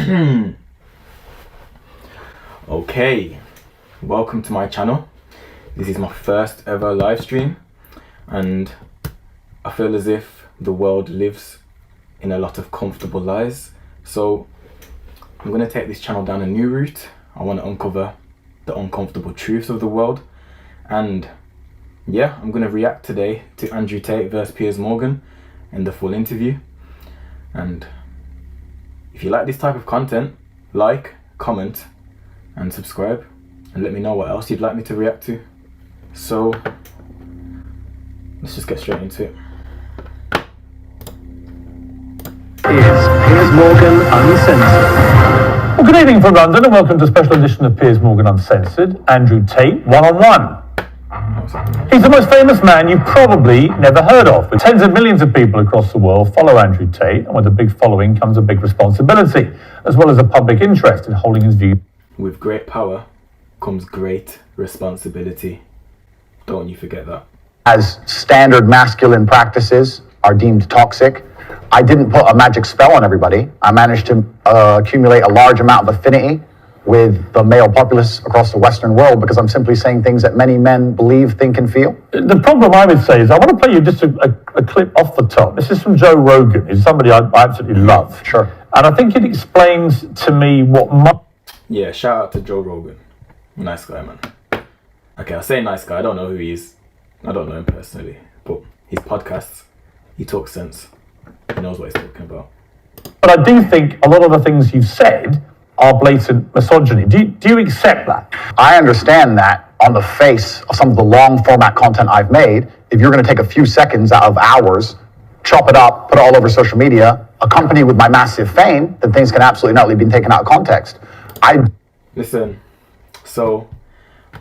Okay, welcome to my channel. This is my first ever live stream, and I feel as if the world lives in a lot of comfortable lies. So I'm going to take this channel down a new route. I want to uncover the uncomfortable truths of the world, and yeah, I'm going to react today to Andrew Tate versus Piers Morgan in the full interview. And if you like this type of content, like, comment and subscribe, and let me know what else you'd like me to react to. So let's just get straight into it. Piers Morgan Uncensored. Well, good evening from London and welcome to a special edition of Piers Morgan Uncensored. Andrew Tate, one-on-one. He's the most famous man you've probably never heard of. With tens of millions of people across the world follow Andrew Tate, and with a big following comes a big responsibility, as well as a public interest in holding his view. With great power comes great responsibility. Don't you forget that. As standard masculine practices are deemed toxic, I didn't put a magic spell on everybody. I managed to accumulate a large amount of affinity with the male populace across the Western world because I'm simply saying things that many men believe, think, and feel. The problem I would say is I want to play you just a clip off the top. This is from Joe Rogan. He's somebody I absolutely love. Sure. And I think it explains to me what Yeah, shout out to Joe Rogan. Nice guy, man. Okay, I'll say nice guy. I don't know who he is. I don't know him personally. But his podcasts, he talks sense. He knows what he's talking about. But I do think a lot of the things you've said are blatant misogyny. Do you accept that? I understand that on the face of some of the long format content I've made, if you're going to take a few seconds out of hours, chop it up, put it all over social media, accompanied with my massive fame, then things can absolutely not be taken out of context. Listen, so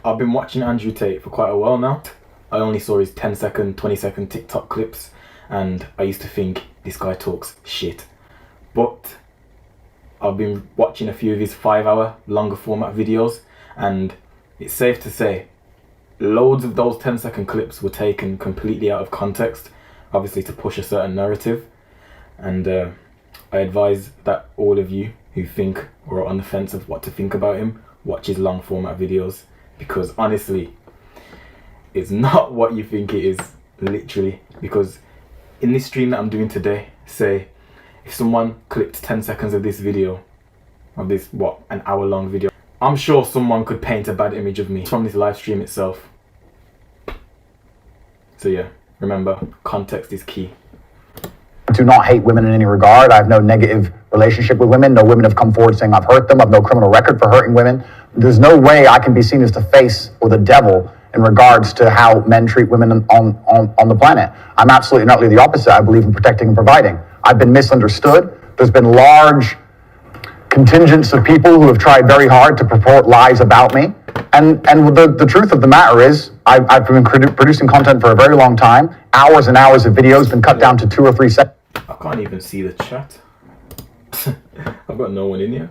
I've been watching Andrew Tate for quite a while now. I only saw his 10-second, 20-second TikTok clips, and I used to think this guy talks shit. But I've been watching a few of his 5-hour longer format videos, and it's safe to say loads of those 10-second clips were taken completely out of context, obviously to push a certain narrative. And I advise that all of you who think or are on the fence of what to think about him, watch his long format videos, because honestly, it's not what you think it is, literally. Because in this stream that I'm doing today, say if someone clipped 10 seconds of this video, of this, an hour long video, I'm sure someone could paint a bad image of me from this live stream itself. So yeah, remember, context is key. Do not hate women in any regard. I have no negative relationship with women. No women have come forward saying I've hurt them. I have no criminal record for hurting women. There's no way I can be seen as the face or the devil in regards to how men treat women on the planet. I'm absolutely and utterly the opposite. I believe in protecting and providing. I've been misunderstood. There's been large contingents of people who have tried very hard to purport lies about me. And the truth of the matter is, I've been producing content for a very long time. Hours and hours of videos been cut down to 2 or 3 seconds. I can't even see the chat. I've got no one in here.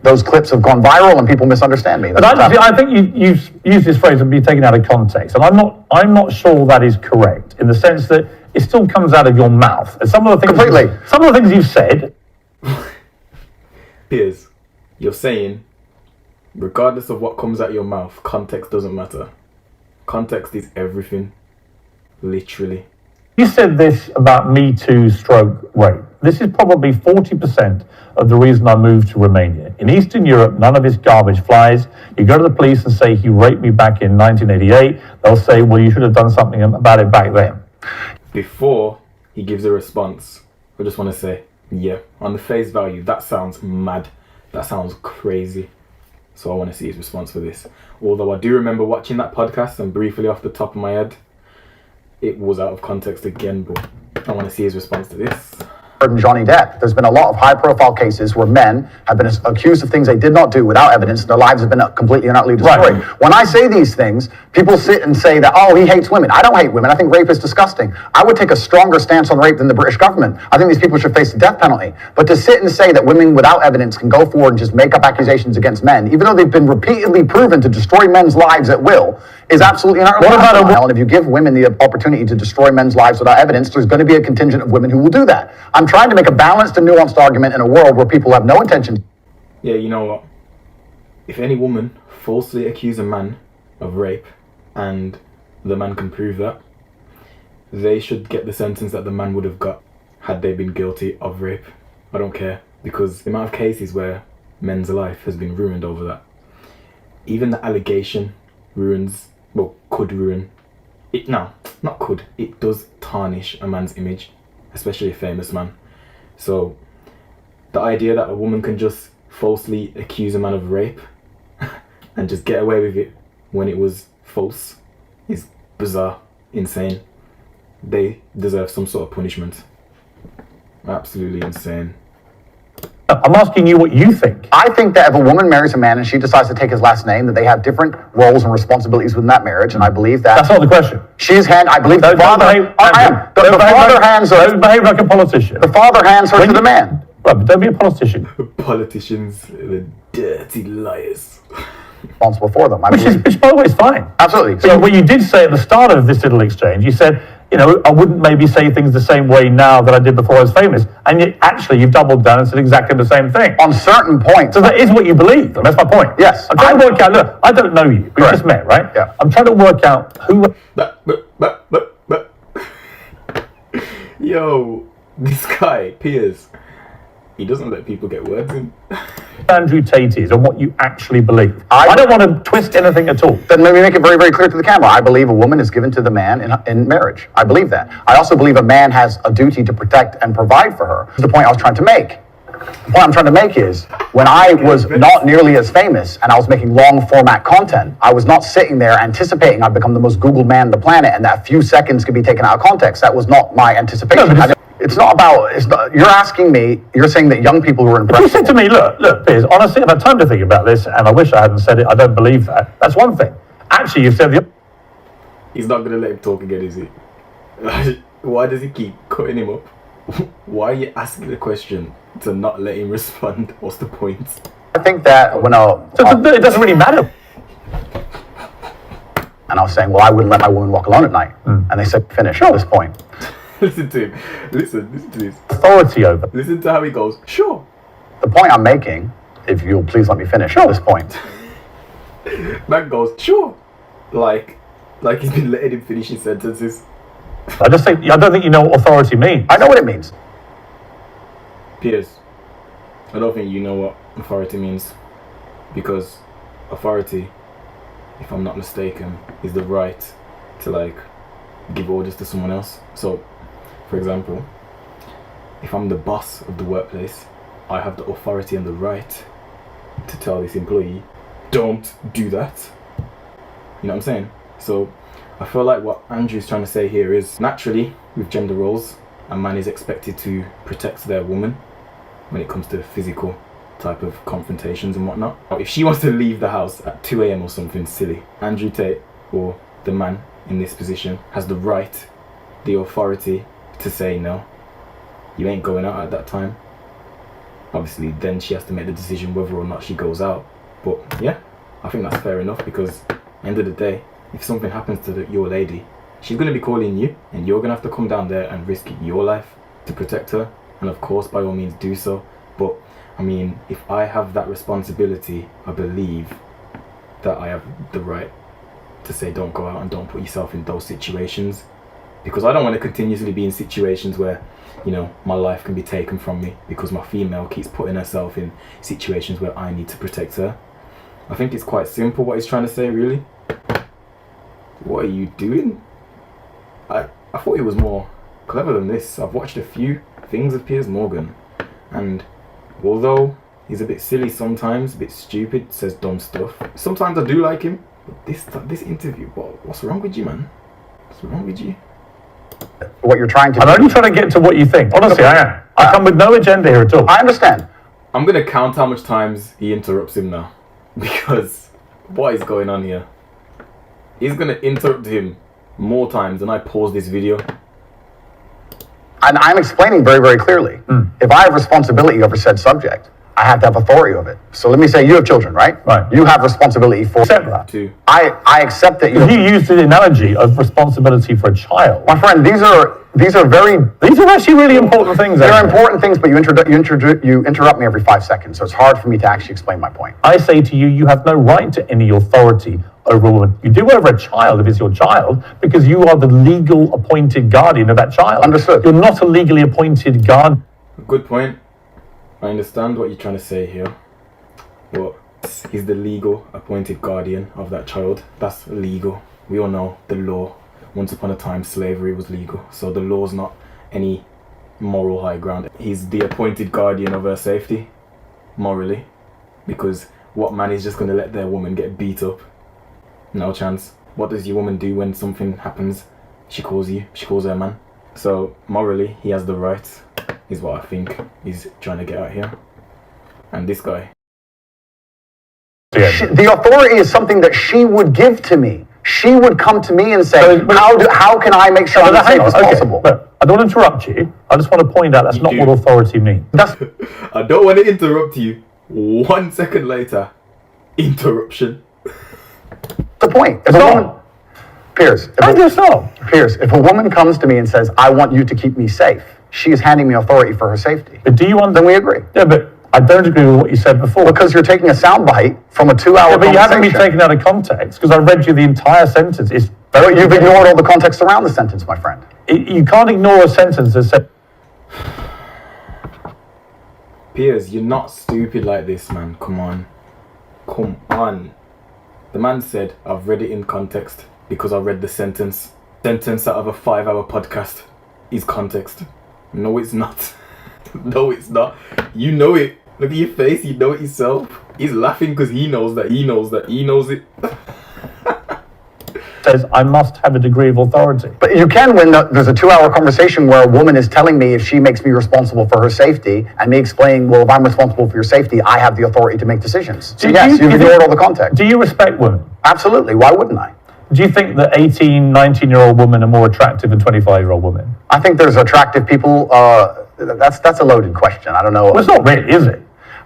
Those clips have gone viral and people misunderstand me. But I think you've used this phrase of being taken out of context, and I'm not sure that is correct in the sense that it still comes out of your mouth. And some of the things you've said. Piers, you're saying, regardless of what comes out of your mouth, context doesn't matter. Context is everything, literally. You said this about Me Too stroke rape. This is probably 40% of the reason I moved to Romania. In Eastern Europe, none of this garbage flies. You go to the police and say, he raped me back in 1988. They'll say, well, you should have done something about it back then. Before he gives a response, I just want to say, yeah, on the face value, that sounds mad. That sounds crazy. So I want to see his response for this. Although I do remember watching that podcast, and briefly off the top of my head, it was out of context again, but I want to see his response to this. Johnny Depp. There's been a lot of high-profile cases where men have been accused of things they did not do without evidence, and their lives have been completely and utterly destroyed. Right. When I say these things, people sit and say that, oh, he hates women. I don't hate women. I think rape is disgusting. I would take a stronger stance on rape than the British government. I think these people should face the death penalty. But to sit and say that women without evidence can go forward and just make up accusations against men, even though they've been repeatedly proven to destroy men's lives at will, is absolutely not right. And if you give women the opportunity to destroy men's lives without evidence, there's going to be a contingent of women who will do that. I'm trying to make a balanced and nuanced argument in a world where people have no intention. Yeah, you know what? If any woman falsely accuses a man of rape and the man can prove that, they should get the sentence that the man would have got had they been guilty of rape. I don't care, because the amount of cases where men's life has been ruined over that. Even the allegation could ruin it. No, not could. It does tarnish a man's image, especially a famous man. So the idea that a woman can just falsely accuse a man of rape and just get away with it when it was false is bizarre, insane. They deserve some sort of punishment. Absolutely insane. I'm asking you what you think. I think that if a woman marries a man and she decides to take his last name, that they have different roles and responsibilities within that marriage, and I believe that... That's not the question. I believe the father... Don't behave like a politician. The father hands her to the man. Right, but don't be a politician. Politicians, the dirty liars. Responsible for them. Which, by the way, is fine. Absolutely. So what you did say at the start of this little exchange, you said, you know, I wouldn't maybe say things the same way now that I did before I was famous. And yet, actually, you've doubled down and said exactly the same thing. On certain points. So that is what you believe. That's my point. Yes. I'm trying to work out, look, I don't know you. We just met, right? Yeah. I'm trying to work out who... Yo, this guy, Piers, he doesn't let people get words in. Andrew Tate is and what you actually believe. I don't want to twist anything at all. Then let me make it very, very clear to the camera. I believe a woman is given to the man in marriage. I believe that. I also believe a man has a duty to protect and provide for her. This is the point I was trying to make. The point I'm trying to make is, when I was not nearly as famous and I was making long format content, I was not sitting there anticipating I'd become the most Googled man on the planet and that a few seconds could be taken out of context. That was not my anticipation. You're asking me, you're saying that young people who are impressed. You said to me, look, Piers, honestly, I've had time to think about this and I wish I hadn't said it. I don't believe that. That's one thing. Actually, you've said He's not going to let him talk again, is he? Why does he keep cutting him up? Why are you asking the question to not let him respond? What's the point? I think that when it doesn't really matter. And I was saying, well, I wouldn't let my woman walk alone at night. And they said, finish at this point. Listen to him. Listen to this. Authority over. Listen to how he goes, sure. The point I'm making, if you'll please let me finish at this point. Man goes, sure. Like he's been letting him finish his sentences. I don't think you know what authority means. I know what it means. Piers, I don't think you know what authority means. Because authority, if I'm not mistaken, is the right to give orders to someone else. So, for example, if I'm the boss of the workplace, I have the authority and the right to tell this employee, don't do that. You know what I'm saying? So I feel like what Andrew's trying to say here is, naturally, with gender roles, a man is expected to protect their woman when it comes to physical type of confrontations and whatnot. If she wants to leave the house at 2 a.m. or something silly, Andrew Tate, or the man in this position, has the right, the authority to say no, you ain't going out at that time. Obviously then she has to make the decision whether or not she goes out. But yeah, I think that's fair enough, because end of the day, if something happens to your lady, she's going to be calling you and you're going to have to come down there and risk your life to protect her. And of course, by all means do so. But I mean, if I have that responsibility, I believe that I have the right to say don't go out and don't put yourself in those situations, because I don't want to continuously be in situations where, you know, my life can be taken from me because my female keeps putting herself in situations where I need to protect her. I think it's quite simple what he's trying to say, really. What are you doing? I thought he was more clever than this. I've watched a few things of Piers Morgan, and although he's a bit silly sometimes, a bit stupid, says dumb stuff, sometimes I do like him. But this interview, what's wrong with you, man? What's wrong with you? What you're trying to do. I'm only trying to get to what you think. Honestly, I am. I come with no agenda here at all. I understand. I'm going to count how much times he interrupts him now, because what is going on here? He's going to interrupt him more times than I pause this video. And I'm explaining very, very clearly. If I have responsibility over said subject, I have to have authority of it. So let me say you have children, right? Right. You have responsibility for that. I accept that you used the analogy of responsibility for a child. My friend, these are These are actually really important things. They're Andrew. important things, but you interrupt me every 5 seconds, so it's hard for me to actually explain my point. I say to you, you have no right to any authority over a woman. You do over a child if it's your child, because you are the legal appointed guardian of that child. Understood. You're not a legally appointed guardian. Good point. I understand what you're trying to say here. But he's the legal appointed guardian of that child. That's legal. We all know the law. Once upon a time, slavery was legal. So the law's not any moral high ground. He's the appointed guardian of her safety, morally. Because what man is just going to let their woman get beat up? No chance. What does your woman do when something happens? She calls you. She calls her man. So morally, he has the rights, is what I think he's trying to get at here. And this guy. The authority is something that she would give to me. She would come to me and say, how can I make sure I'm as safe as possible? But I don't want to interrupt you. I just want to point out that's not what authority means. I don't want to interrupt you. 1 second later, interruption. The point. Piers, if a woman comes to me and says, I want you to keep me safe, she is handing me authority for her safety. But do you want? Then we agree. Yeah, but I don't agree with what you said before. Because you're taking a soundbite from a 2-hour but conversation. you haven't been taken out of context, because I read you the entire sentence. But you've ignored all the context around the sentence, my friend. You can't ignore a sentence that said... Piers, you're not stupid like this, man. Come on. Come on. The man said, I've read it in context because I read the sentence. Sentence out of a 5-hour podcast is context. No, it's not. No, it's not. You know it. Look at your face. You know it yourself. He's laughing because he knows that he knows that he knows it. Says I must have a degree of authority. But you can when there's a 2-hour conversation where a woman is telling me if she makes me responsible for her safety, and me explaining, well, if I'm responsible for your safety, I have the authority to make decisions. So yes, you've ignored all the context. Do you respect women? Absolutely. Why wouldn't I? Do you think that 18, 19-year-old women are more attractive than 25-year-old women? I think there's attractive people. That's a loaded question. I don't know. Well, it's not really, is it?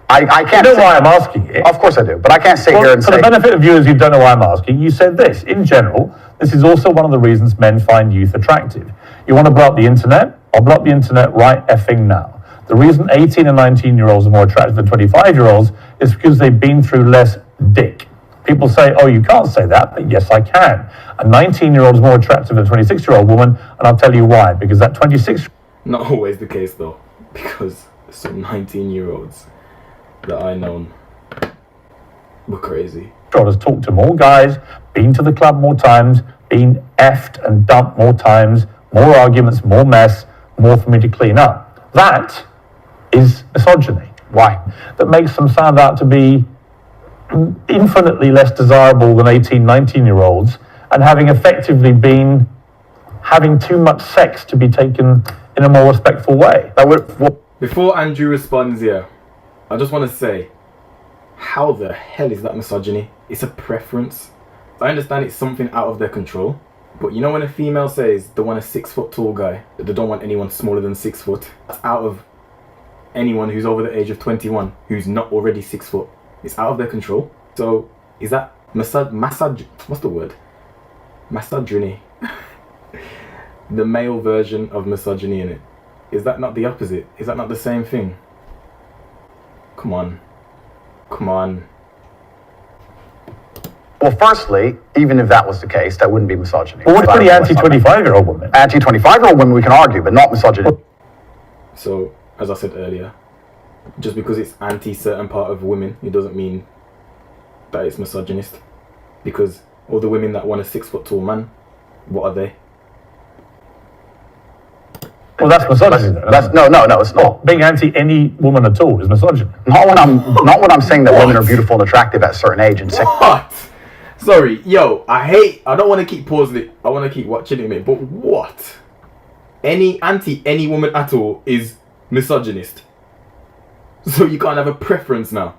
I can't. You know why I'm asking it? Of course I do, but I can't sit here and say... For the benefit of viewers who don't know why I'm asking, you said this. In general, this is also one of the reasons men find youth attractive. You want to blow up the internet? I'll blow up the internet right effing now. The reason 18 and 19-year-olds are more attractive than 25-year-olds is because they've been through less dick. People say, oh, you can't say that, but yes, I can. A 19-year-old is more attractive than a 26-year-old woman, and I'll tell you why. Because that 26... Not always the case, though. Because some 19-year-olds that I know were crazy. Has talked to more guys, been to the club more times, been effed and dumped more times, more arguments, more mess, more for me to clean up. That is misogyny. Why? That makes them sound out to be infinitely less desirable than 18, 19-year-olds, and having effectively been having too much sex to be taken in a more respectful way. Before Andrew responds here, I just want to say, how the hell is that misogyny? It's a preference. I understand it's something out of their control, but you know when a female says they want a 6-foot tall guy, that they don't want anyone smaller than 6 foot, that's out of anyone who's over the age of 21 who's not already 6 foot. It's out of their control. So is that what's the word? Misogyny. The male version of misogyny in it. Is that not the opposite? Is that not the same thing? Come on. Come on. Well, firstly, even if that was the case, that wouldn't be misogyny. Well, what's the anti-25-year-old woman? Anti-25-year-old women we can argue, but not misogyny. So, as I said earlier, just because it's anti-certain part of women, it doesn't mean that it's misogynist. Because all the women that want a 6 foot tall man, what are they? Well, that's misogyny. No, it's not. Being anti any woman at all is misogyny. Not when I'm saying that women are beautiful and attractive at a certain age and sex. What? Sorry, yo, I don't want to keep pausing it. I want to keep watching it, mate. But what? Any woman at all is misogynist. So you can't have a preference now.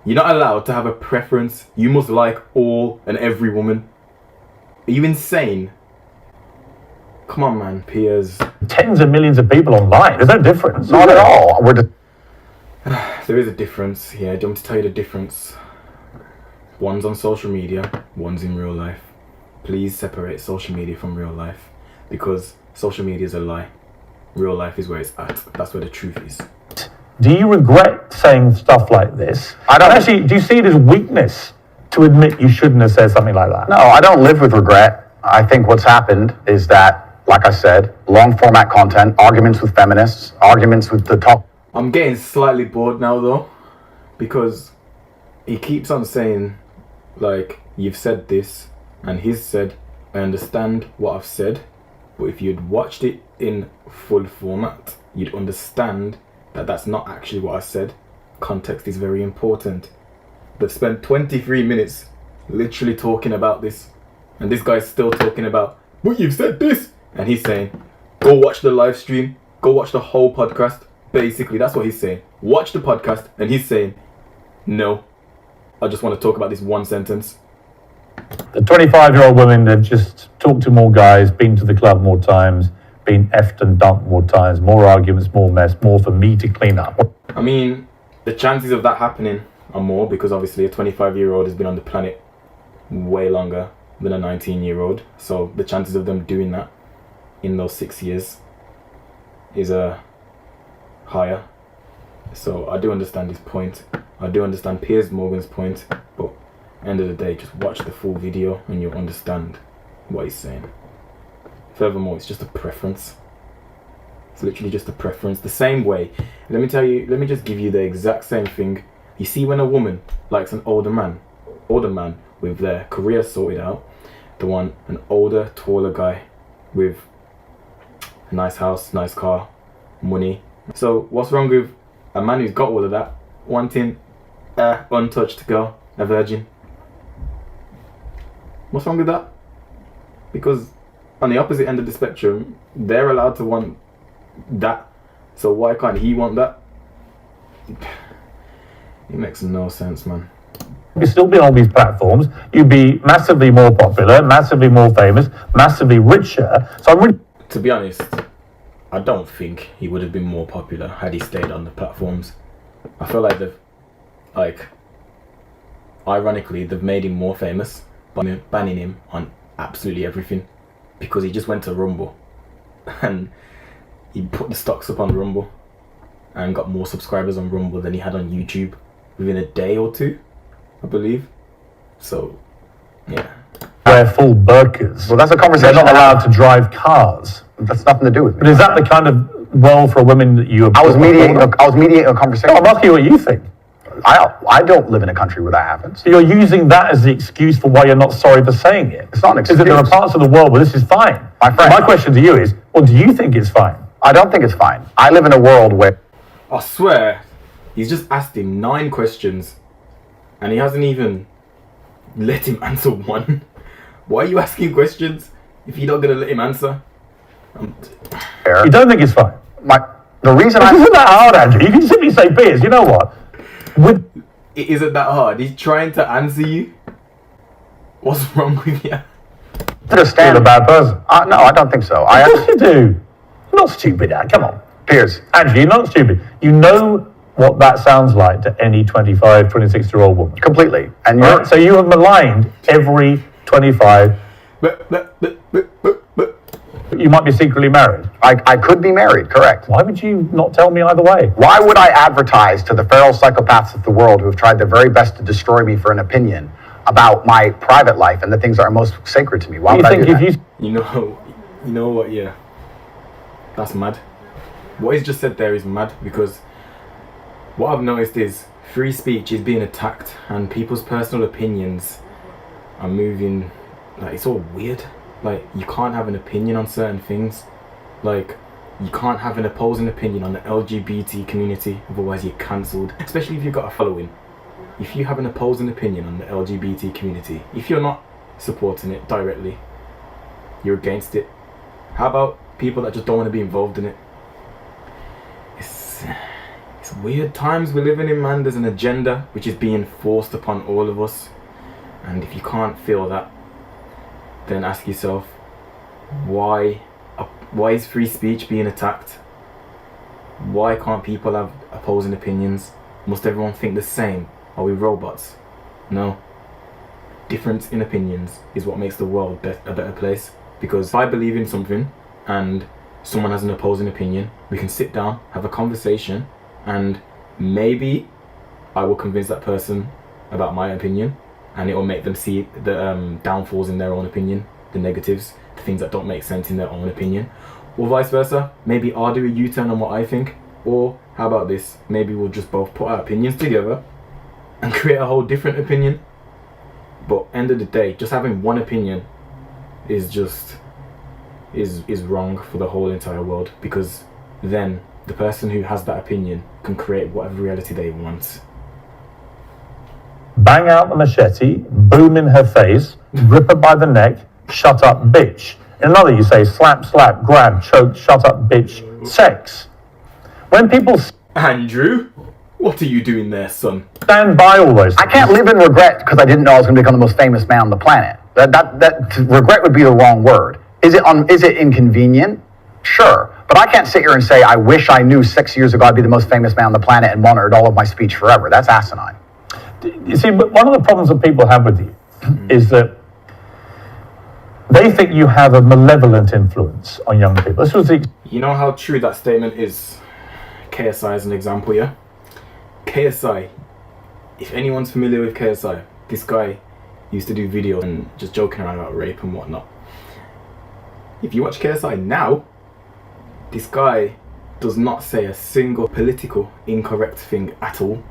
You're not allowed to have a preference. You must like all and every woman. Are you insane? Come on, man, Piers. Tens of millions of people online. There's no difference. Not at all. There is a difference. Yeah, do you want me to tell you the difference? One's on social media, one's in real life. Please separate social media from real life. Because social media is a lie. Real life is where it's at. That's where the truth is. Do you regret saying stuff like this? I don't. And actually, do you see it as weakness to admit you shouldn't have said something like that? No, I don't live with regret. I think what's happened is that, like I said, long format content, arguments with feminists, arguments with the top. I'm getting slightly bored now though, because he keeps on saying, like, you've said this, and he's said, I understand what I've said, but if you'd watched it in full format, you'd understand that that's not actually what I said. Context is very important. They've spent 23 minutes literally talking about this, and this guy's still talking about, but you've said this, and he's saying, go watch the live stream, go watch the whole podcast. Basically, that's what he's saying. Watch the podcast, and he's saying, no, I just want to talk about this one sentence. The 25-year-old women have just talked to more guys, been to the club more times, been effed and dumped more times, more arguments, more mess, more for me to clean up. I mean, the chances of that happening are more because obviously a 25-year-old has been on the planet way longer than a 19-year-old. So the chances of them doing that in those 6 years is higher. So I do understand his point. I do understand Piers Morgan's point, but end of the day, just watch the full video and you'll understand what he's saying. Furthermore, it's just a preference. It's literally just a preference. The same way, let me just give you the exact same thing. You see when a woman likes an older man with their career sorted out, an older, taller guy with a nice house, nice car, money. So what's wrong with a man who's got all of that wanting a untouched girl, a virgin? What's wrong with that? Because on the opposite end of the spectrum, they're allowed to want that. So why can't he want that? It makes no sense, man. You'd still be on these platforms. You'd be massively more popular, massively more famous, massively richer. So I'm really... To be honest, I don't think he would have been more popular had he stayed on the platforms. I feel like ironically, they've made him more famous by banning him on absolutely everything because he just went to Rumble and he put the stocks up on Rumble and got more subscribers on Rumble than he had on YouTube within a day or two, I believe. So, yeah. Wear full burqas. Well, that's a conversation. They're not allowed to drive cars. That's nothing to do with me. But is that the kind of world for women that you... I was mediating a conversation. No, I'm asking you what you think. I don't live in a country where that happens. So you're using that as the excuse for why you're not sorry for saying it. It's not an excuse. Because there are parts of the world where this is fine. My friend. My question to you is, well, do you think it's fine? I don't think it's fine. I live in a world where... I swear, he's just asked him 9 questions and he hasn't even let him answer one. Why are you asking questions if you're not going to let him answer? You don't think it's fine? The reason It isn't that hard, Andrew. You can simply say, Piers, you know what? It isn't that hard. He's trying to answer you. What's wrong with you? Understand You're a bad person. No, I don't think so. Of course you do. You're not stupid, Dad. Come on. Piers. Andrew, you're not stupid. You know what that sounds like to any 25, 26-year-old woman. Completely. And Right? So you have maligned every 25. You might be secretly married. I could be married, correct. Why would you not tell me either way? Why would I advertise to the feral psychopaths of the world who have tried their very best to destroy me for an opinion about my private life and the things that are most sacred to me? Why would I do that? You know what, yeah. That's mad. What he's just said there is mad because what I've noticed is free speech is being attacked and people's personal opinions are moving, like, it's all weird. Like, you can't have an opinion on certain things. Like, you can't have an opposing opinion on the LGBT community, otherwise you're cancelled. Especially if you've got a following. If you have an opposing opinion on the LGBT community, if you're not supporting it directly, you're against it. How about people that just don't want to be involved in it? It's weird times we're living in, man. There's an agenda which is being forced upon all of us. And if you can't feel that, then ask yourself, why is free speech being attacked? Why can't people have opposing opinions? Must everyone think the same? Are we robots? No. Difference in opinions is what makes the world a better place. Because if I believe in something and someone has an opposing opinion, we can sit down, have a conversation, and maybe I will convince that person about my opinion, and it will make them see the downfalls in their own opinion, the negatives, the things that don't make sense in their own opinion, or vice versa. Maybe I'll do a U-turn on what I think, or how about this? Maybe we'll just both put our opinions together and create a whole different opinion. But end of the day, just having one opinion is wrong for the whole entire world, because then the person who has that opinion can create whatever reality they want. Bang out the machete, boom in her face, rip her by the neck, shut up, bitch. In another, you say slap, slap, grab, choke, shut up, bitch, sex. When people Andrew, what are you doing there, son? stand by all those I can't live in regret because I didn't know I was going to become the most famous man on the planet. That regret would be the wrong word. Is it inconvenient? Sure. But I can't sit here and say, I wish I knew 6 years ago I'd be the most famous man on the planet and monitored all of my speech forever. That's asinine. You see, but one of the problems that people have with you is that they think you have a malevolent influence on young people. This was the... You know how true that statement is? KSI as an example, yeah? KSI, if anyone's familiar with KSI, this guy used to do videos and just joking around about rape and whatnot. If you watch KSI now, this guy does not say a single political incorrect thing at all.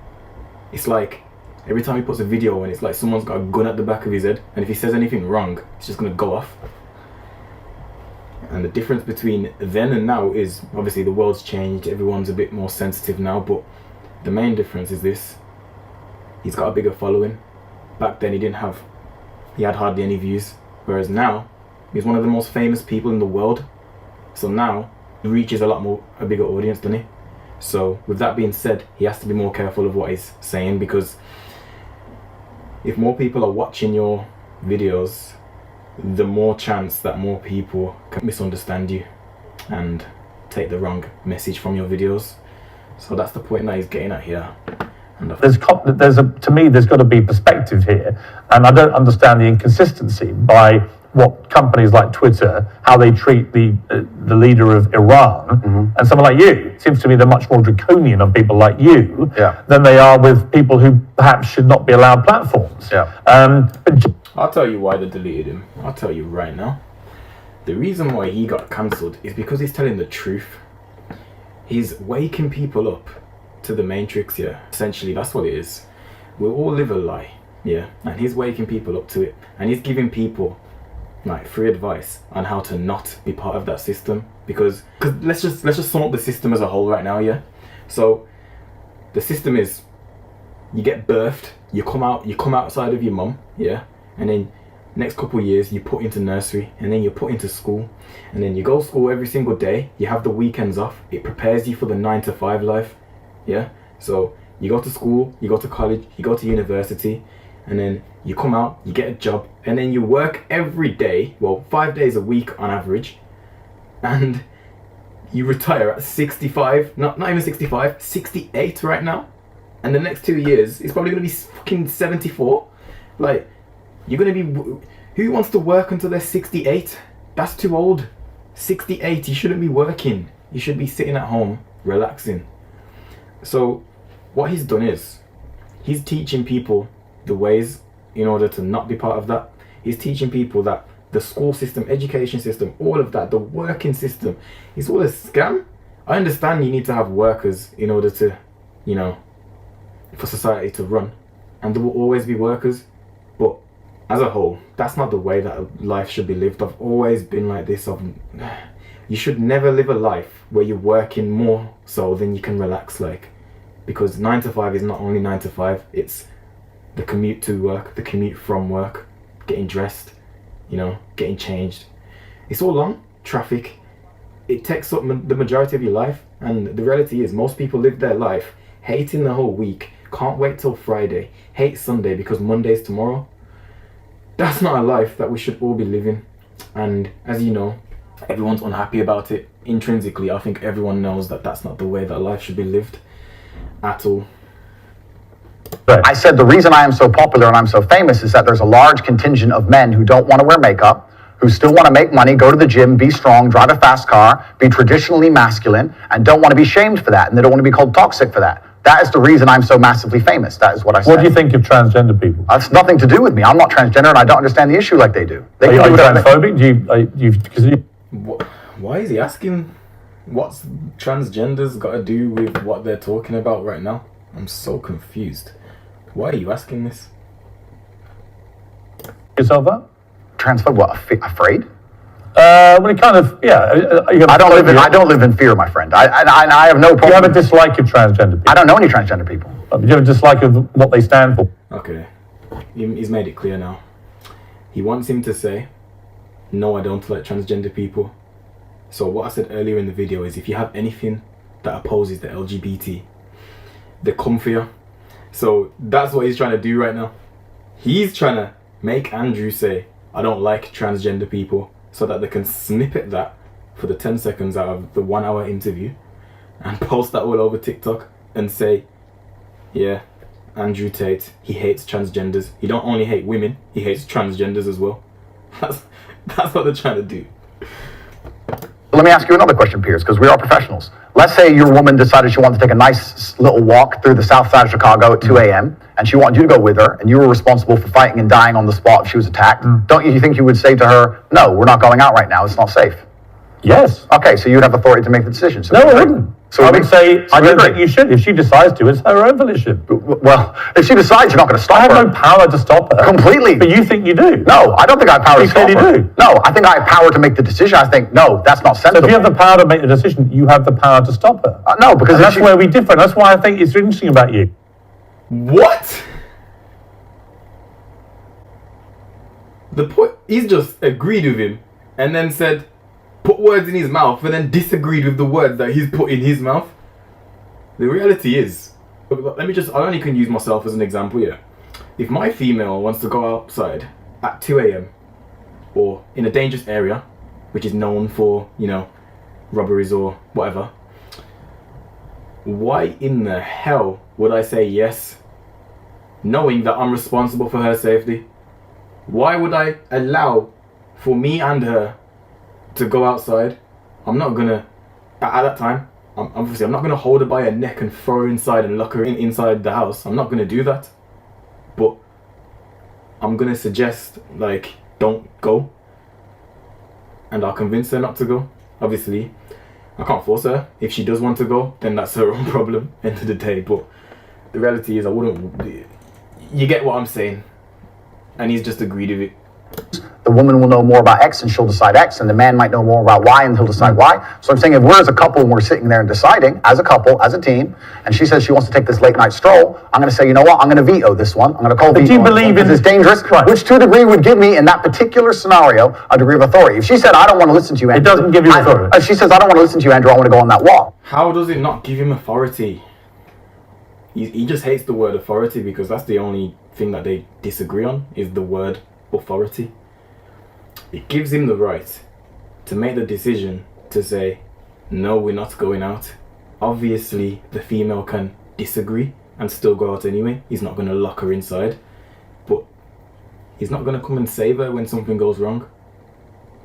It's like every time he puts a video on, it's like someone's got a gun at the back of his head, and if he says anything wrong, it's just gonna go off. And the difference between then and now is obviously the world's changed, everyone's a bit more sensitive now, but the main difference is this: he's got a bigger following. Back then he had hardly any views, whereas now he's one of the most famous people in the world. So now he reaches a bigger audience, doesn't he? So with that being said, he has to be more careful of what he's saying, because if more people are watching your videos, the more chance that more people can misunderstand you and take the wrong message from your videos. So that's the point that he's getting at here. And to me, there's got to be perspective here, and I don't understand the inconsistency by what companies like Twitter, how they treat the leader of Iran, and someone like you. It seems to me they're much more draconian on people like you than they are with people who perhaps should not be allowed platforms. I'll tell you why they deleted him. I'll tell you right now. The reason why he got cancelled is because he's telling the truth. He's waking people up to the matrix, yeah. Essentially, that's what it is. We all live a lie, yeah. And he's waking people up to it. And he's giving people like free advice on how to not be part of that system. Because let's just sum up the system as a whole right now, yeah. So the system is, you get birthed, you come outside of your mum, yeah. And then next couple of years you put into nursery, and then you're put into school, and then you go to school every single day, you have the weekends off, it prepares you for the 9-to-5 life, yeah. So you go to school, you go to college, you go to university, and then you come out, you get a job, and then you work every day, well 5 days a week on average, and you retire at 65, not even 65, 68 right now, and the next 2 years it's probably gonna be fucking 74. Like, you're gonna be, who wants to work until they're 68? That's too old. 68, you shouldn't be working. You should be sitting at home, relaxing. So what he's done is, he's teaching people the ways in order to not be part of that. He's teaching people that the school system, education system, all of that, the working system, is all a scam. I understand you need to have workers in order to, you know, for society to run. And there will always be workers, but as a whole, that's not the way that life should be lived. I've always been like this. You should never live a life where you're working more so than you can relax, like, because 9 to 5 is not only 9 to 5, it's the commute to work, the commute from work, getting dressed, you know, getting changed. It's all long, traffic. It takes up the majority of your life, and the reality is most people live their life hating the whole week, can't wait till Friday, hate Sunday because Monday's tomorrow. That's not a life that we should all be living. And as you know, everyone's unhappy about it. Intrinsically, I think everyone knows that that's not the way that life should be lived at all. I said the reason I am so popular and I'm so famous is that there's a large contingent of men who don't want to wear makeup, who still want to make money, go to the gym, be strong, drive a fast car, be traditionally masculine, and don't want to be shamed for that, and they don't want to be called toxic for that. That is the reason I'm so massively famous. That is what I say. What do you think of transgender people? That's nothing to do with me. I'm not transgender, and I don't understand the issue like they do. They Are you can do whatever transphobic? Why is he asking what's transgenders got to do with what they're talking about right now? I'm so confused. Why are you asking this? Yourself up? Transphobe? What? Afraid? Well, it kind of, yeah. I don't live in fear, my friend. I have no problem. Do you have a dislike of transgender people? I don't know any transgender people. Do you have a dislike of what they stand for? Okay, he's made it clear now. He wants him to say, no, I don't like transgender people. So what I said earlier in the video is if you have anything that opposes the LGBT, they come for you. So that's what he's trying to do right now. He's trying to make Andrew say, I don't like transgender people, so that they can snippet that for the 10 seconds out of the 1 hour interview and post that all over TikTok and say, yeah, Andrew Tate, he hates transgenders. He don't only hate women, he hates transgenders as well. That's what they're trying to do. Let me ask you another question, Piers, because we are professionals. Let's say your woman decided she wanted to take a nice little walk through the south side of Chicago at 2 a.m. and she wanted you to go with her, and you were responsible for fighting and dying on the spot if she was attacked. Don't you think you would say to her, no, we're not going out right now, it's not safe? Yes. Okay, so you'd have authority to make the decision. So No, I wouldn't. So I would say I don't agree. think you should. If she decides to, it's her own volition. Well, if she decides, you're not going to stop I have her. no power to stop her. Completely. But you think you do. No, I don't think I have power to You stop clearly her. do. No, I think I have power to make the decision. I think, no, that's not So sensible. if you have the power to make the decision, you have the power to stop her. No, because And if that's where we differ. That's why I think it's interesting about you. What? The point, he's just agreed with him and then said, put words in his mouth and then disagreed with the words that he's put in his mouth. The reality is, I only can use myself as an example here. If my female wants to go outside at 2 a.m. or in a dangerous area, which is known for, robberies or whatever, why in the hell would I say yes, knowing that I'm responsible for her safety? Why would I allow for me and her to go outside? I'm not gonna, at that time, I'm not gonna hold her by her neck and throw her inside and lock her inside the house. I'm not gonna do that. But I'm gonna suggest, don't go. And I'll convince her not to go. Obviously, I can't force her. If she does want to go, then that's her own problem, end of the day. But the reality is, you get what I'm saying. And he's just agreed with it. the woman will know more about X and she'll decide X, and the man might know more about Y and he'll decide Y. So I'm saying if we're as a couple and we're sitting there and deciding, as a couple, as a team, and she says she wants to take this late night stroll, I'm going to say, you know what, I'm going to veto this one. I'm going to call veto. Do you believe in it's dangerous, right, which to a degree would give me, in that particular scenario, a degree of authority. If she said, I don't want to listen to you, Andrew, it doesn't give you authority. If she says, I don't want to listen to you, Andrew, I want to go on that walk. How does it not give him authority? He just hates the word authority because that's the only thing that they disagree on, is the word authority. It gives him the right to make the decision to say, no, we're not going out. Obviously, the female can disagree and still go out anyway. He's not going to lock her inside. But he's not going to come and save her when something goes wrong.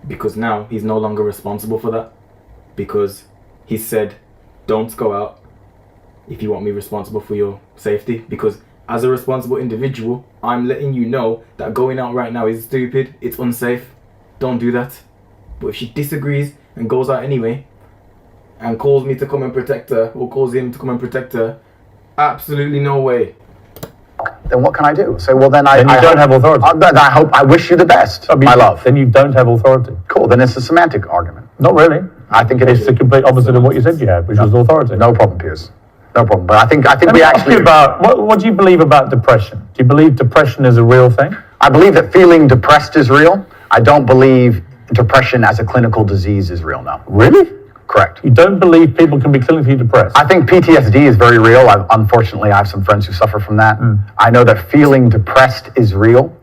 Because now he's no longer responsible for that. Because he said, don't go out if you want me responsible for your safety. Because as a responsible individual, I'm letting you know that going out right now is stupid, it's unsafe. Don't do that. But if she disagrees and goes out anyway and calls me to come and protect her, or calls him to come and protect her, absolutely no way. Then what can I do? Say, well, then you don't have authority. I wish you the best, my love. Then you don't have authority. Cool, then it's a semantic argument. Not really. I think It's the complete opposite of what you said you had, which was authority. No problem, Piers. No problem. But I think Let me ask you about, what do you believe about depression? Do you believe depression is a real thing? I believe that feeling depressed is real. I don't believe depression as a clinical disease is real now. Really? Correct. You don't believe people can be clinically depressed? I think PTSD is very real. Unfortunately, I have some friends who suffer from that. I know that feeling depressed is real.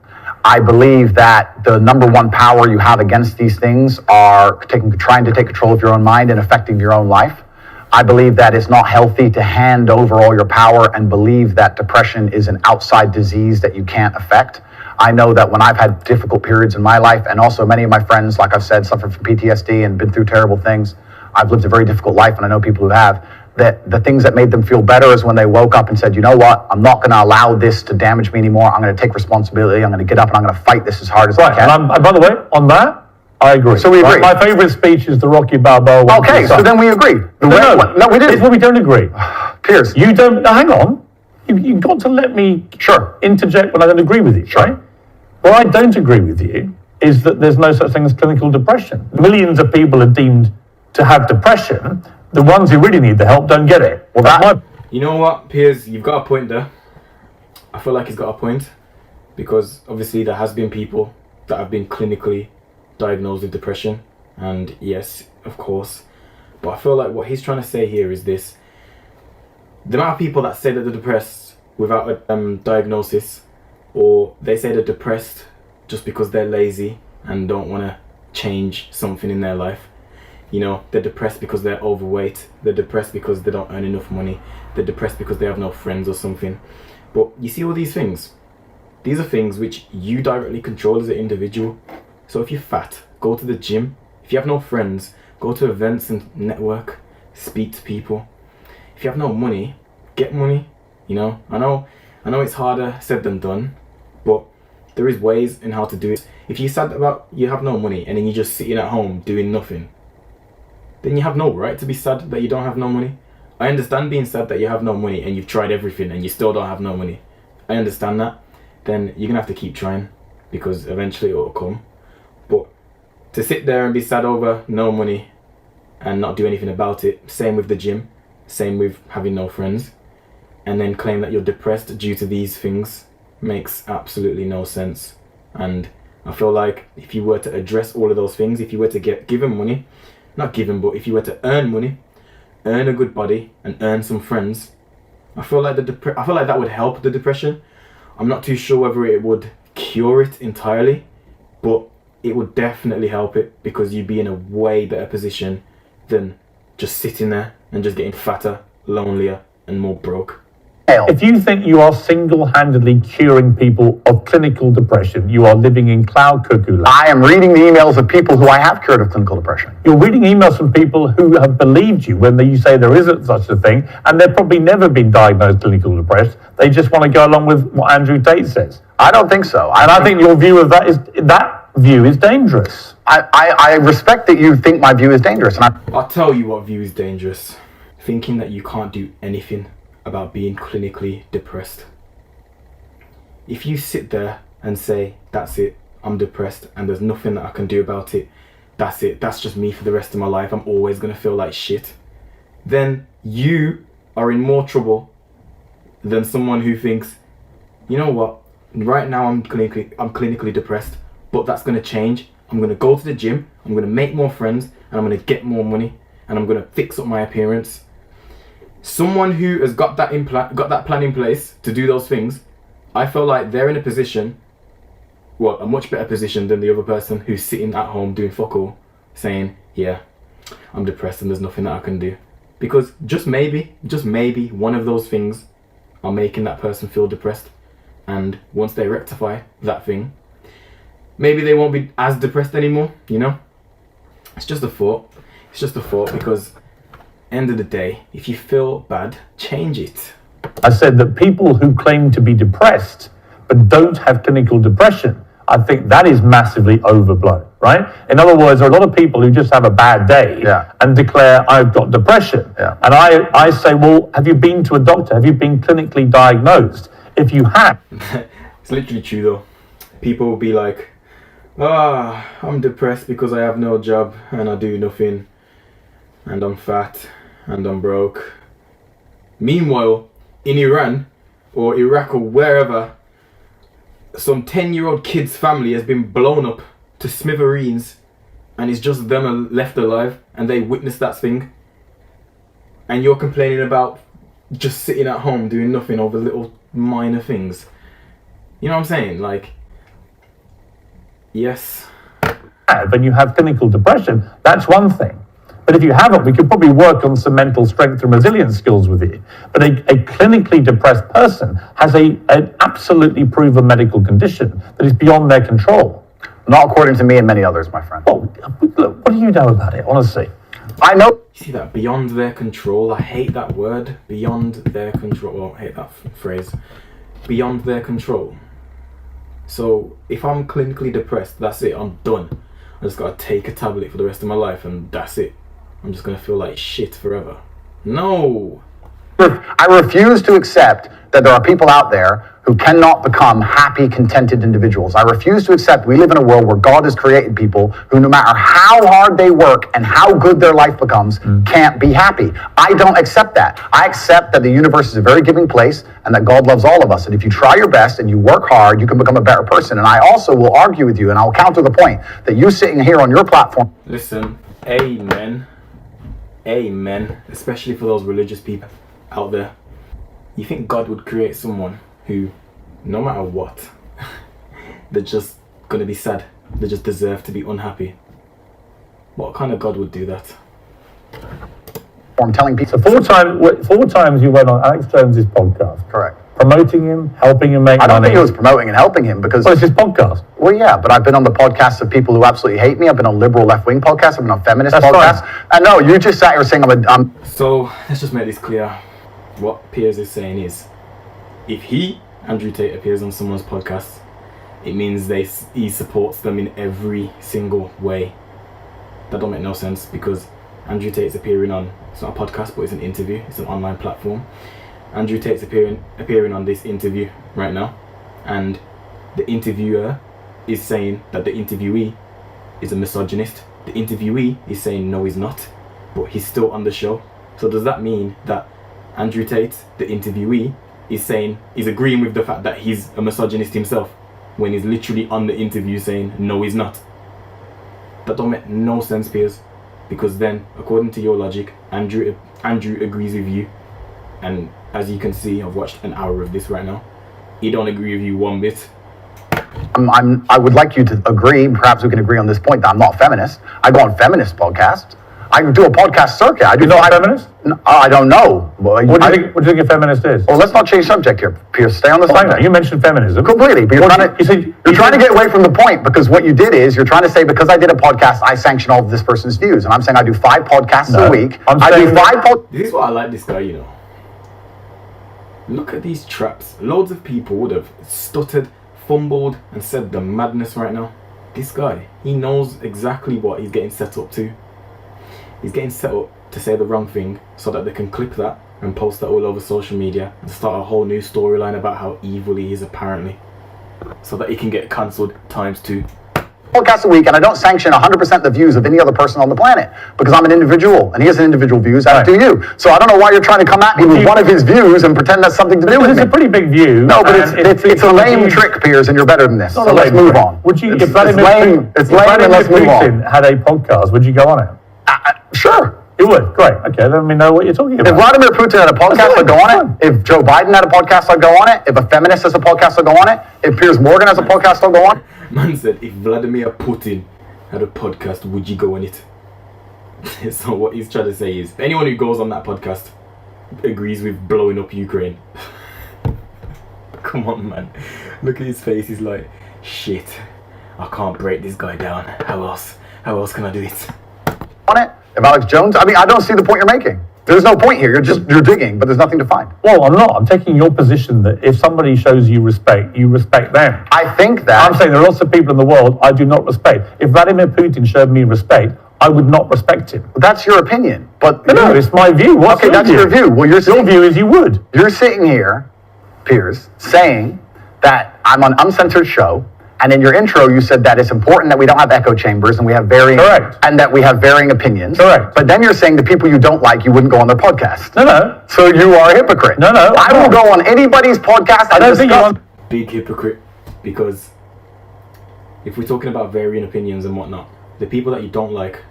I believe that the number one power you have against these things are trying to take control of your own mind and affecting your own life. I believe that it's not healthy to hand over all your power and believe that depression is an outside disease that you can't affect. I know that when I've had difficult periods in my life, and also many of my friends, like I've said, suffer from PTSD and been through terrible things. I've lived a very difficult life, and I know people who have, that the things that made them feel better is when they woke up and said, you know what, I'm not going to allow this to damage me anymore. I'm going to take responsibility. I'm going to get up and I'm going to fight this as hard as I can. And by the way, on that, I agree. So we agree. My favorite speech is the Rocky Balboa one. Okay, so then we agree. No, we didn't. It's what we don't agree. Piers. You don't, now hang on. You've got to let me interject when I don't agree with you, right? What I don't agree with you is that there's no such thing as clinical depression. Millions of people are deemed to have depression. The ones who really need the help don't get it. Well, that's my... You know what, Piers, you've got a point there. I feel like he's got a point, because obviously there has been people that have been clinically diagnosed with depression, and yes, of course, but I feel like what he's trying to say here is this: the amount of people that say that they're depressed without a diagnosis, or they say they're depressed just because they're lazy and don't want to change something in their life. You know, they're depressed because they're overweight, they're depressed because they don't earn enough money, they're depressed because they have no friends or something. But you see all these things, these are things which you directly control as an individual. So if you're fat, go to the gym. If you have no friends, go to events and network, speak to people. If you have no money, get money. You know, I know it's harder said than done, but there is ways in how to do it. If you're sad about you have no money and then you're just sitting at home doing nothing, then you have no right to be sad that you don't have no money. I understand being sad that you have no money and you've tried everything and you still don't have no money. I understand that. Then you're gonna have to keep trying, because eventually it'll come. But to sit there and be sad over no money and not do anything about it, same with the gym, same with having no friends, and then claim that you're depressed due to these things, makes absolutely no sense. And I feel like if you were to address all of those things, if you were to get given money, not given, but if you were to earn money, earn a good body and earn some friends, I feel like that would help the depression. I'm not too sure whether it would cure it entirely, but it would definitely help it, because you'd be in a way better position than just sitting there and just getting fatter, lonelier and more broke. If you think you are single-handedly curing people of clinical depression, you are living in cloud cuckoo land. I am reading the emails of people who I have cured of clinical depression. You're reading emails from people who have believed you when you say there isn't such a thing, and they've probably never been diagnosed clinically depressed. They just want to go along with what Andrew Tate says. I don't think so. I think your view of that view is dangerous. I respect that you think my view is dangerous. And I'll tell you what view is dangerous. Thinking that you can't do anything about being clinically depressed. If you sit there and say, that's it, I'm depressed and there's nothing that I can do about it, that's it, that's just me for the rest of my life, I'm always going to feel like shit, then you are in more trouble than someone who thinks, you know what, right now I'm clinically depressed, but that's going to change. I'm going to go to the gym, I'm going to make more friends, and I'm going to get more money, and I'm going to fix up my appearance. Someone who has got that plan in place to do those things, I feel like they're in a position, well, a much better position than the other person who's sitting at home doing fuck all, saying, yeah, I'm depressed and there's nothing that I can do. Because just maybe one of those things are making that person feel depressed, and once they rectify that thing, maybe they won't be as depressed anymore, you know? It's just a thought. It's just a thought, because end of the day, if you feel bad, change it. I said that people who claim to be depressed but don't have clinical depression, I think that is massively overblown, right? In other words, there are a lot of people who just have a bad day and declare, I've got depression. Yeah. And I say, well, have you been to a doctor? Have you been clinically diagnosed? If you have. It's literally true though. People will be like, I'm depressed because I have no job and I do nothing, and I'm fat and I'm broke. Meanwhile, in Iran or Iraq or wherever, some 10-year-old kid's family has been blown up to smithereens, and it's just them left alive, and they witnessed that thing, and you're complaining about just sitting at home doing nothing over little minor things. You know what I'm saying? Like, yes. And you have clinical depression, that's one thing. But if you haven't, we could probably work on some mental strength and resilience skills with you. But a clinically depressed person has an absolutely proven medical condition that is beyond their control. Not according to me and many others, my friend. Well, look, what do you know about it, honestly? I know. You see that? Beyond their control. I hate that word. Beyond their control. Well, I hate that phrase. Beyond their control. So if I'm clinically depressed, that's it. I'm done. I just gotta take a tablet for the rest of my life and that's it. I'm just gonna feel like shit forever. No! I refuse to accept that there are people out there who cannot become happy, contented individuals. I refuse to accept we live in a world where God has created people who, no matter how hard they work and how good their life becomes, can't be happy. I don't accept that. I accept that the universe is a very giving place and that God loves all of us. And if you try your best and you work hard, you can become a better person. And I also will argue with you, and I'll counter the point that you sitting here on your platform. Listen, amen. Amen. Especially for those religious people out there. You think God would create someone who, no matter what, they're just gonna be sad. They just deserve to be unhappy. What kind of God would do that? I'm telling people. So four times you went on Alex Jones's podcast. Correct. Promoting him, helping him make money. I don't think it was promoting and helping him because. Well, it's his podcast. Well, yeah, but I've been on the podcasts of people who absolutely hate me. I've been on liberal left-wing podcasts. I've been on feminist podcasts. Fine. And no, you just sat here saying So, let's just make this clear. What Piers is saying is, if Andrew Tate, appears on someone's podcast, it means he supports them in every single way. That don't make no sense because Andrew Tate's appearing on, it's not a podcast, but it's an interview. It's an online platform. Andrew Tate's appearing on this interview right now, and the interviewer is saying that the interviewee is a misogynist. The interviewee is saying no, he's not, but he's still on the show. So does that mean that Andrew Tate, the interviewee, is agreeing with the fact that he's a misogynist himself when he's literally on the interview saying no, he's not? That don't make no sense, Piers, because then, according to your logic, Andrew agrees with you, and as you can see, I've watched an hour of this right now. He don't agree with you one bit. I would like you to agree, perhaps we can agree on this point, that I'm not feminist. I go on feminist podcasts. I do a podcast circuit. You're not a feminist? I don't know. What do you think a feminist is? Well, let's not change subject here, Piers. Stay on the subject. You mentioned feminism. Completely. But you're trying to get away from the point, because what you did is you're trying to say, because I did a podcast, I sanction all of this person's views. And I'm saying I do 5 podcasts a week. This is what I like this guy, you know. Look at these traps. Loads of people would have stuttered, fumbled, and said the madness right now. This guy, he knows exactly what he's getting set up to. He's getting set up to say the wrong thing so that they can clip that and post that all over social media and start a whole new storyline about how evil he is apparently, so that he can get cancelled ×2. Podcasts a week, and I don't sanction 100% the views of any other person on the planet, because I'm an individual and he has an individual views, as do you. So I don't know why you're trying to come at me with one of his views and pretend that's something to do with it. It's a pretty big view. No, but it's a lame trick, Piers, and you're better than this. So let's move on. Would you? It's lame, and let's move on. Had a podcast, would you go on it? Sure. You would? Great. Okay, let me know what you're talking about. If Vladimir Putin had a podcast, I'd go on it. If Joe Biden had a podcast, I'd go on it. If a feminist has a podcast, I'd go on it. If Piers Morgan has a podcast, I'll go on it. Man said, if Vladimir Putin had a podcast, would you go on it? So what he's trying to say is, anyone who goes on that podcast agrees with blowing up Ukraine. Come on, man. Look at his face. He's like, shit, I can't break this guy down. How else can I do it? On it. If Alex Jones, I don't see the point you're making. There's no point here. You're digging, but there's nothing to find. Well, I'm not. I'm taking your position that if somebody shows you respect them. I think that. I'm saying there are lots of people in the world I do not respect. If Vladimir Putin showed me respect, I would not respect him. That's your opinion. But no, it's my view. What's okay, that's your view. Well, your view is you would. You're sitting here, Piers, saying that I'm on an uncensored show. And in your intro, you said that it's important that we don't have echo chambers and we have varying opinions. Correct. But then you're saying the people you don't like, you wouldn't go on their podcast. No. So you are a hypocrite. No. I will go on anybody's podcast. I don't think you want. Big hypocrite, because if we're talking about varying opinions and whatnot, the people that you don't like,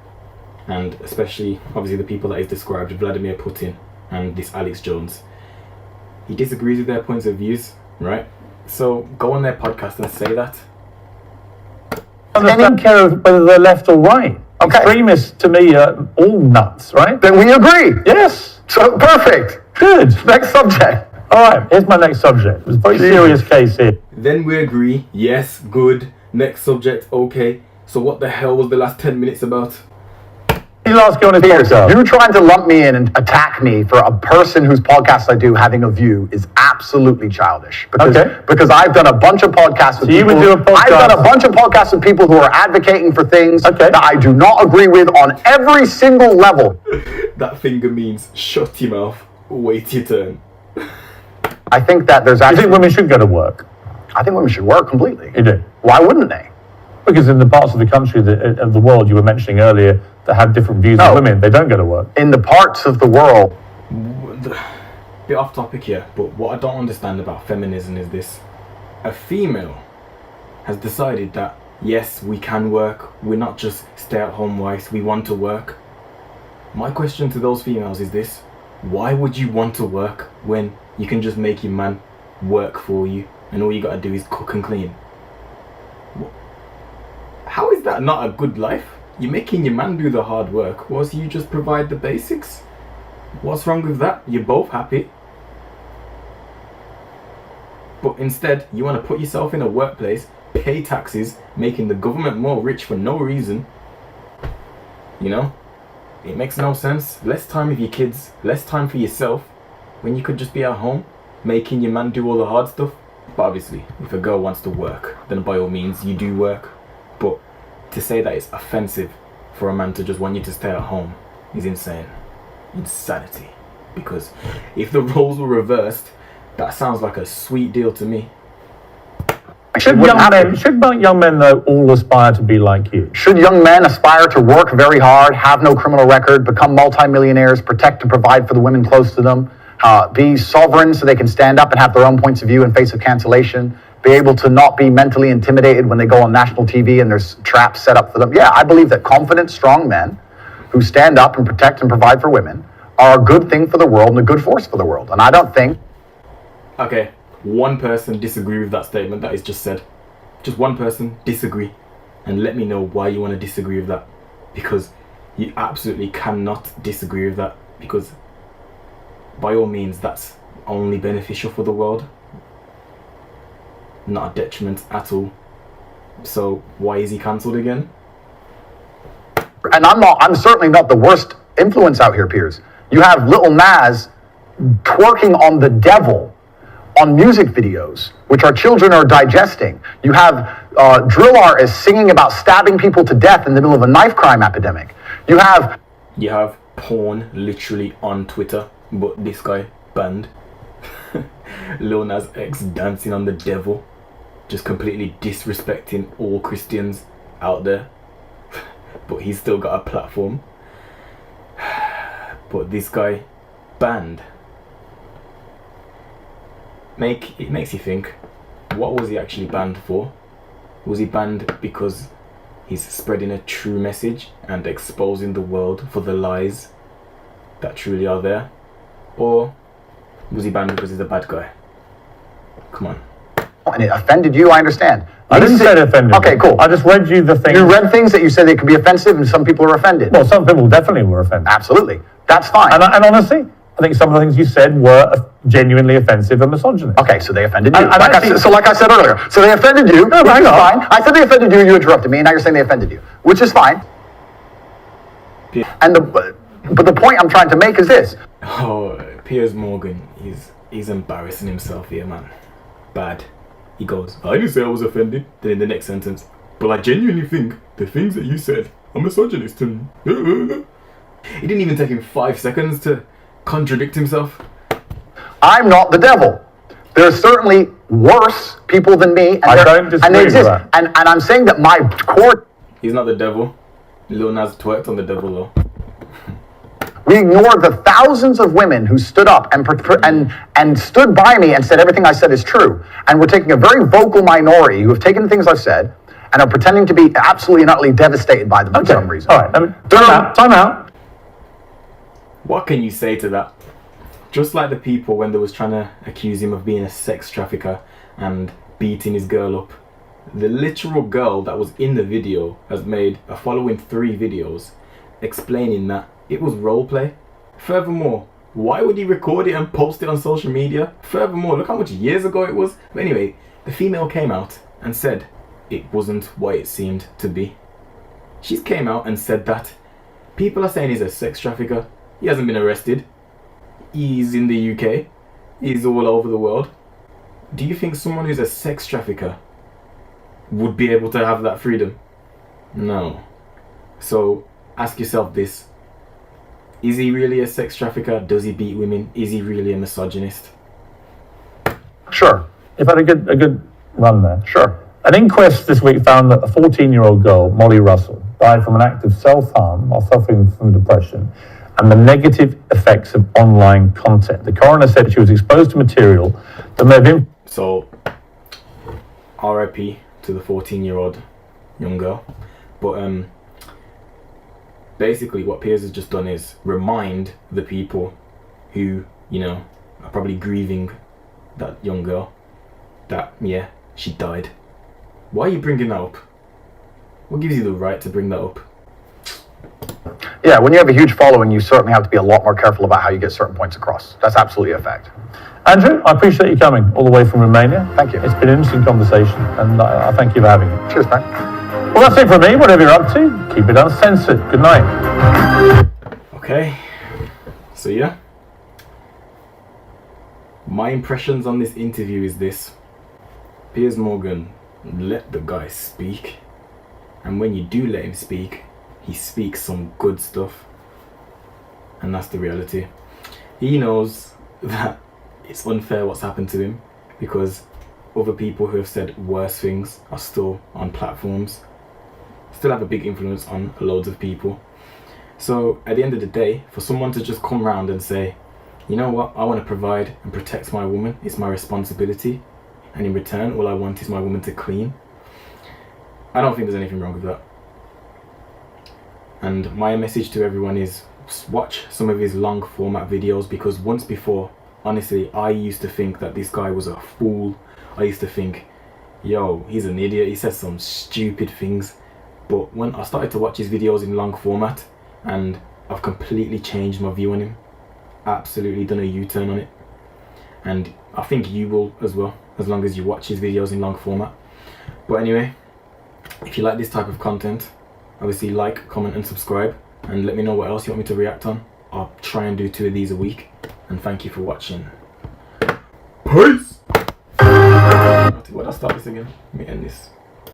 and especially obviously the people that is described, Vladimir Putin and this Alex Jones, he disagrees with their points of views, right? So go on their podcast and say that. I don't care whether they're left or right. Okay. Extremists, to me, are all nuts, right? Then we agree. Yes. So, perfect. Good. Next subject. All right, here's my next subject. It's a very serious case here. Then we agree. Yes, good. Next subject, okay. So what the hell was the last 10 minutes about? He's last guy on his Piers, podcast. you trying to lump me in and attack me for a person whose podcast I do having a view is absolutely childish. Because I've done a bunch of podcasts with people. You would do a podcast. I've done a bunch of podcasts with people who are advocating for things that I do not agree with on every single level. That finger means shut your mouth. Wait your turn. I think that there's I actually... think women should go to work. I think women should work completely. You do? Why wouldn't they? Because in the parts of the country, of the world you were mentioning earlier, that have different views of women, they don't go to work. In the parts of the world... Bit off topic here, but what I don't understand about feminism is this. A female has decided that, yes, we can work. We're not just stay-at-home wives. We want to work. My question to those females is this. Why would you want to work when you can just make your man work for you and all you gotta do is cook and clean? How is that not a good life? You're making your man do the hard work whilst you just provide the basics. What's wrong with that? You're both happy. But instead, you want to put yourself in a workplace, pay taxes, making the government more rich for no reason. You know? It makes no sense. Less time with your kids, less time for yourself, when you could just be at home, making your man do all the hard stuff. But obviously, if a girl wants to work, then by all means, you do work. But to say that it's offensive for a man to just want you to stay at home is insane. Insanity. Because if the roles were reversed, that sounds like a sweet deal to me. Should young men, though, all aspire to be like you? Should young men aspire to work very hard, have no criminal record, become multimillionaires, protect and provide for the women close to them, be sovereign so they can stand up and have their own points of view in face of cancellation, be able to not be mentally intimidated when they go on national TV and there's traps set up for them? Yeah, I believe that confident, strong men who stand up and protect and provide for women are a good thing for the world and a good force for the world. And I don't think... Okay, one person disagree with that statement that is just said. Just one person disagree. And let me know why you want to disagree with that. Because you absolutely cannot disagree with that. Because by all means, that's only beneficial for the world. Not a detriment at all. So why is he cancelled again? And I'm certainly not the worst influence out here, Piers. You have Little Nas twerking on the devil on music videos, which our children are digesting. You have drill artists singing about stabbing people to death in the middle of a knife crime epidemic. You have porn literally on Twitter, but this guy banned. Lil Nas X dancing on the devil, just completely disrespecting all Christians out there. But he's still got a platform. But this guy banned. It makes you think, what was he actually banned for? Was he banned because he's spreading a true message and exposing the world for the lies that truly are there? Or was he banned because he's a bad guy? Come on. And it offended you, I understand. I didn't say it offended. Okay, cool. I just read you the thing. You read things that you said they could be offensive and some people are offended. Well, some people definitely were offended. Absolutely. That's fine. And honestly, I think some of the things you said were genuinely offensive and misogynist. Okay, so they offended you. And like I said earlier. So they offended you, No, which is on. fine. I said they offended you, you interrupted me, and now you're saying they offended you, which is fine. Yeah. And but the point I'm trying to make is this. Oh, Piers Morgan, he's embarrassing himself here, man. Bad. He goes, I didn't say I was offended. Then in the next sentence, but I genuinely think the things that you said are misogynist. And it didn't even take him 5 seconds to contradict himself. I'm not the devil. There's certainly worse people than me, and I don't disagree and they exist. with that. And I'm saying that my core... He's not the devil. Lil Nas twerked on the devil though. We ignored the thousands of women who stood up and stood by me and said everything I said is true. And we're taking a very vocal minority who have taken the things I've said and are pretending to be absolutely and utterly devastated by them for some reason. All right. Time out. What can you say to that? Just like the people when they was trying to accuse him of being a sex trafficker and beating his girl up. The literal girl that was in the video has made a following 3 videos explaining that it was roleplay. Furthermore, why would he record it and post it on social media? Furthermore, look how much years ago it was. But anyway, the female came out and said it wasn't what it seemed to be. She came out and said that people are saying he's a sex trafficker. He hasn't been arrested. He's in the UK. He's all over the world. Do you think someone who's a sex trafficker would be able to have that freedom? No. So ask yourself this. Is he really a sex trafficker? Does he beat women? Is he really a misogynist? Sure. You've had a good run there. Sure. An inquest this week found that a 14-year-old girl, Molly Russell, died from an act of self-harm while suffering from depression and the negative effects of online content. The coroner said she was exposed to material that may have So, RIP to the 14-year-old young girl. But basically what Piers has just done is remind the people who, you know, are probably grieving that young girl that, yeah, she died. Why are you bringing that up? What gives you the right to bring that up? Yeah, when you have a huge following, you certainly have to be a lot more careful about how you get certain points across. That's absolutely a fact. Andrew, I appreciate you coming all the way from Romania. Thank you. It's been an interesting conversation, and I thank you for having me. Cheers, man. Well, that's it from me. Whatever you're up to, keep it uncensored. Good night. Okay, so yeah. My impressions on this interview is this. Piers Morgan, let the guy speak. And when you do let him speak, he speaks some good stuff. And that's the reality. He knows that it's unfair what's happened to him because other people who have said worse things are still on platforms, still have a big influence on loads of people. So at the end of the day, for someone to just come round and say, you know what, I want to provide and protect my woman, it's my responsibility, and in return all I want is my woman to clean, I don't think there's anything wrong with that. And my message to everyone is watch some of his long format videos, because once before, honestly, I used to think that this guy was a fool. I used to think, yo, he's an idiot, he says some stupid things. But when I started to watch his videos in long format, and I've completely changed my view on him, absolutely done a U-turn on it. And I think you will as well, as long as you watch his videos in long format. But anyway, if you like this type of content, obviously like, comment and subscribe, and let me know what else you want me to react on. I'll try and do 2 of these a week, and thank you for watching. Peace! Why did I start this again? Let me end this.